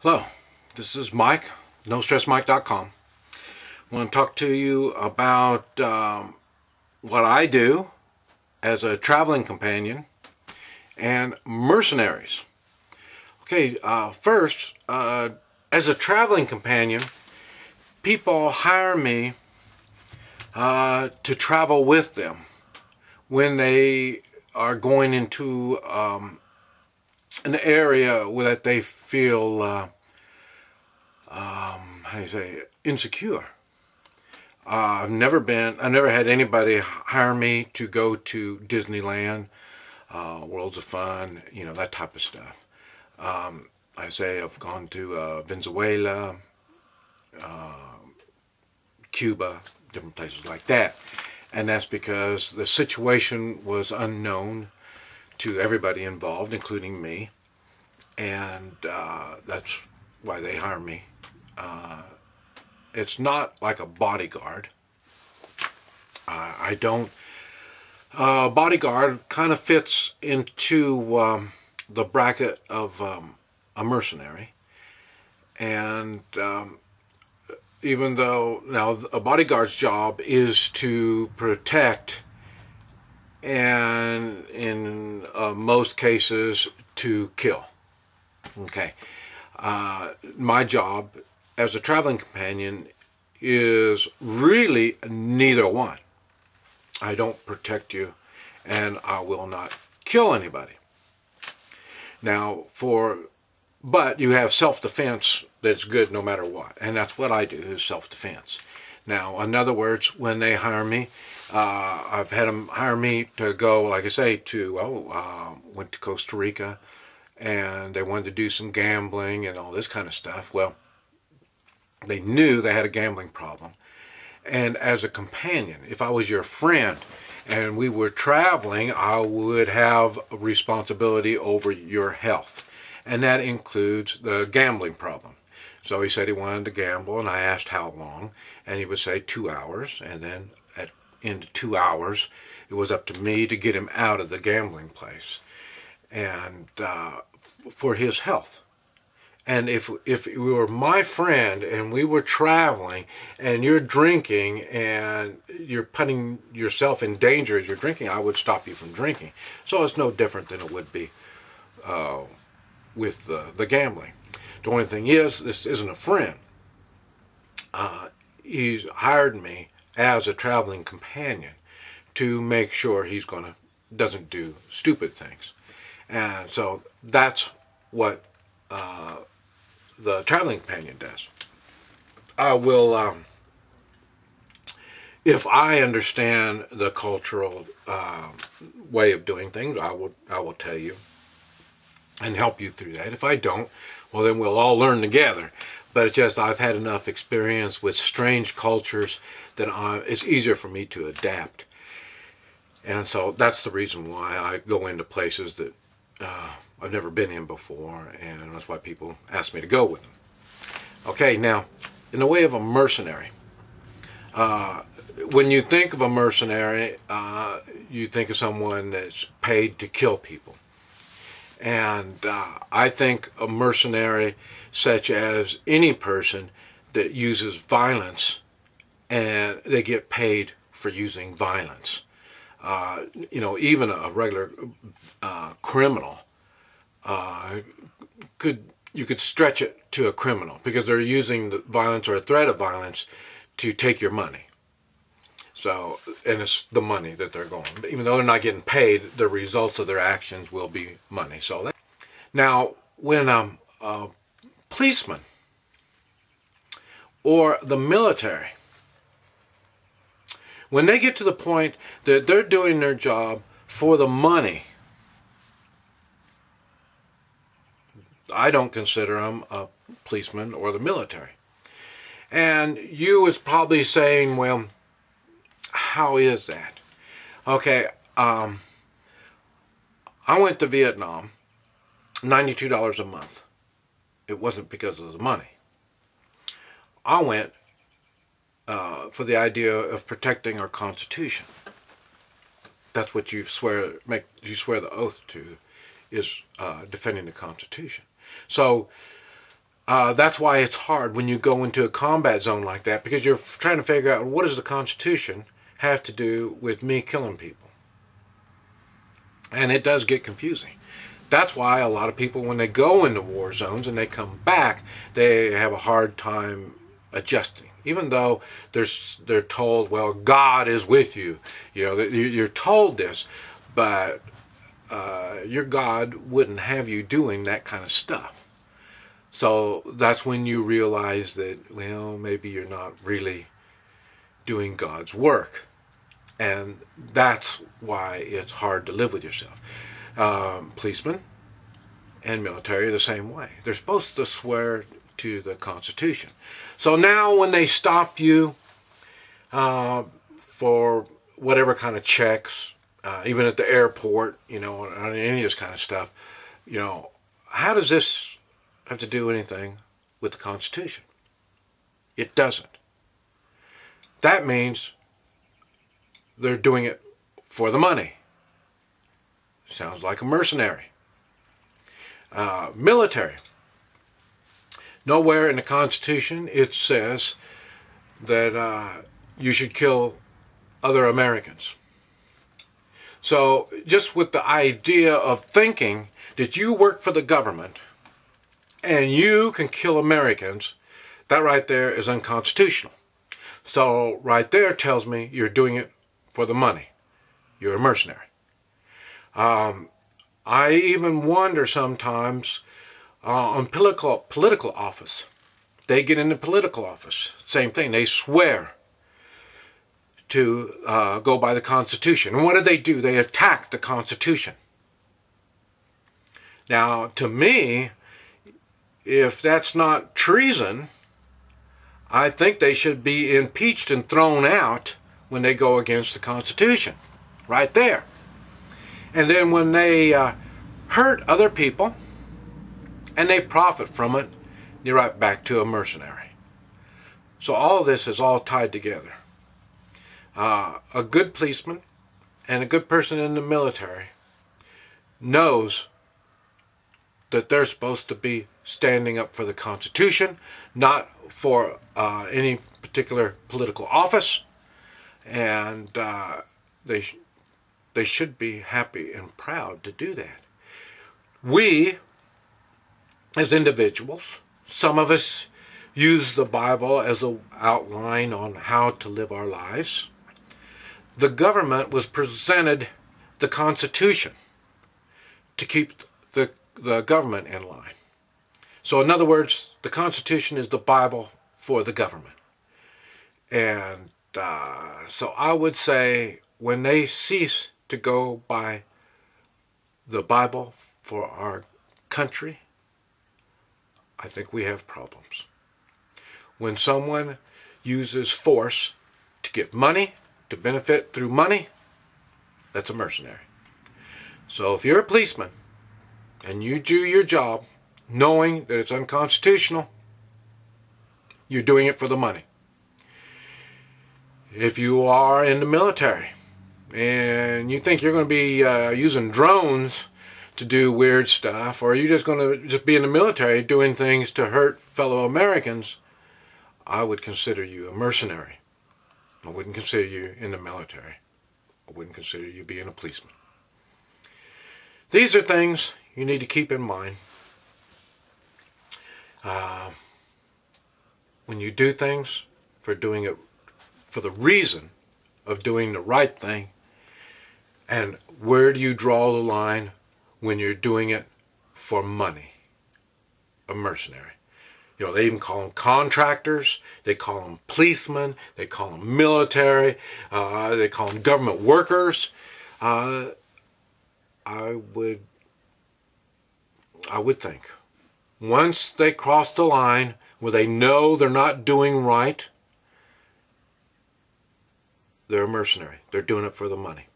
Hello, this is Mike, NoStressMike.com. I want to talk to you about what I do as a traveling companion and mercenaries. Okay, first, as a traveling companion, people hire me to travel with them when they are going into an area that they feel how do you say, insecure. I've never had anybody hire me to go to Disneyland, Worlds of Fun, that type of stuff. I've gone to Venezuela, Cuba, different places like that. And that's because the situation was unknown to everybody involved, including me. And that's why they hire me. It's not like a bodyguard. Bodyguard kind of fits into the bracket of a mercenary. And even though now a bodyguard's job is to protect and in most cases to kill. Okay. My job as a traveling companion is really neither one. I don't protect you and I will not kill anybody. Now but you have self-defense that's good no matter what, and that's what I do, is self-defense. Now, in other words, when they hire me, I've had them hire me to go, like I say, went to Costa Rica, and they wanted to do some gambling and all this kind of stuff. Well, they knew they had a gambling problem. And as a companion, if I was your friend and we were traveling, I would have a responsibility over your health. And that includes the gambling problem. So he said he wanted to gamble, and I asked how long, and he would say 2 hours. And then at into 2 hours, it was up to me to get him out of the gambling place, and for his health. And if you were my friend and we were traveling and you're drinking and you're putting yourself in danger as you're drinking, I would stop you from drinking. So it's no different than it would be with the gambling. The only thing is, this isn't a friend. He's hired me as a traveling companion to make sure he's doesn't do stupid things. And so that's what the traveling companion does. I will, if I understand the cultural way of doing things, I will tell you and help you through that. If I don't, well, then we'll all learn together. But it's just I've had enough experience with strange cultures that it's easier for me to adapt. And so that's the reason why I go into places that I've never been in before, and that's why people ask me to go with them. Okay, now, in the way of a mercenary, when you think of a mercenary, you think of someone that's paid to kill people. And I think a mercenary, such as any person that uses violence, and they get paid for using violence. Even a regular criminal, you could stretch it to a criminal because they're using the violence or a threat of violence to take your money. So, and it's the money that they're going. Even though they're not getting paid, the results of their actions will be money. So now, when a policeman or the military, when they get to the point that they're doing their job for the money, I don't consider them a policeman or the military. And you was probably saying, well, how is that? Okay, I went to Vietnam, $92 a month. It wasn't because of the money. I went for the idea of protecting our Constitution. That's what you swear the oath to, is defending the Constitution. So That's why it's hard when you go into a combat zone like that, because you're trying to figure out, what does the Constitution have to do with me killing people? And it does get confusing. That's why a lot of people, when they go into war zones and they come back, they have a hard time adjusting. Even though they're told, well, God is with you. You know, you're told this, but your God wouldn't have you doing that kind of stuff. So that's when you realize that, well, maybe you're not really doing God's work. And that's why it's hard to live with yourself. Policemen and military are the same way. They're supposed to swear to the Constitution. So now when they stop you for whatever kind of checks, even at the airport, you know, on any of this kind of stuff, you know, how does this have to do anything with the Constitution? It doesn't. That means they're doing it for the money. Sounds like a mercenary. Military. Nowhere in the Constitution it says that you should kill other Americans. So just with the idea of thinking that you work for the government and you can kill Americans, that right there is unconstitutional. So right there tells me you're doing it for the money. You're a mercenary. I even wonder sometimes on political office. They get into political office. Same thing. They swear to go by the Constitution. And what do? They attack the Constitution. Now, to me, if that's not treason, I think they should be impeached and thrown out when they go against the Constitution. Right there. And then when they hurt other people and they profit from it, you're right back to a mercenary. So all of this is all tied together. A good policeman and a good person in the military knows that they're supposed to be standing up for the Constitution, not for any particular political office, and they should be happy and proud to do that. We, as individuals, some of us use the Bible as an outline on how to live our lives. The government was presented the Constitution to keep the government in line. So in other words, the Constitution is the Bible for the government. And so I would say when they cease to go by the Bible for our country, I think we have problems. When someone uses force to get money, to benefit through money, that's a mercenary. So if you're a policeman and you do your job knowing that it's unconstitutional, you're doing it for the money. If you are in the military and you think you're going to be using drones to do weird stuff, or you're just going to just be in the military doing things to hurt fellow Americans, I would consider you a mercenary. I wouldn't consider you in the military. I wouldn't consider you being a policeman. These are things you need to keep in mind. When you do things for doing it for the reason of doing the right thing, and where do you draw the line when you're doing it for money? A mercenary. You know, they even call them contractors, they call them policemen, they call them military, they call them government workers. I would think once they cross the line where they know they're not doing right, they're a mercenary. They're doing it for the money.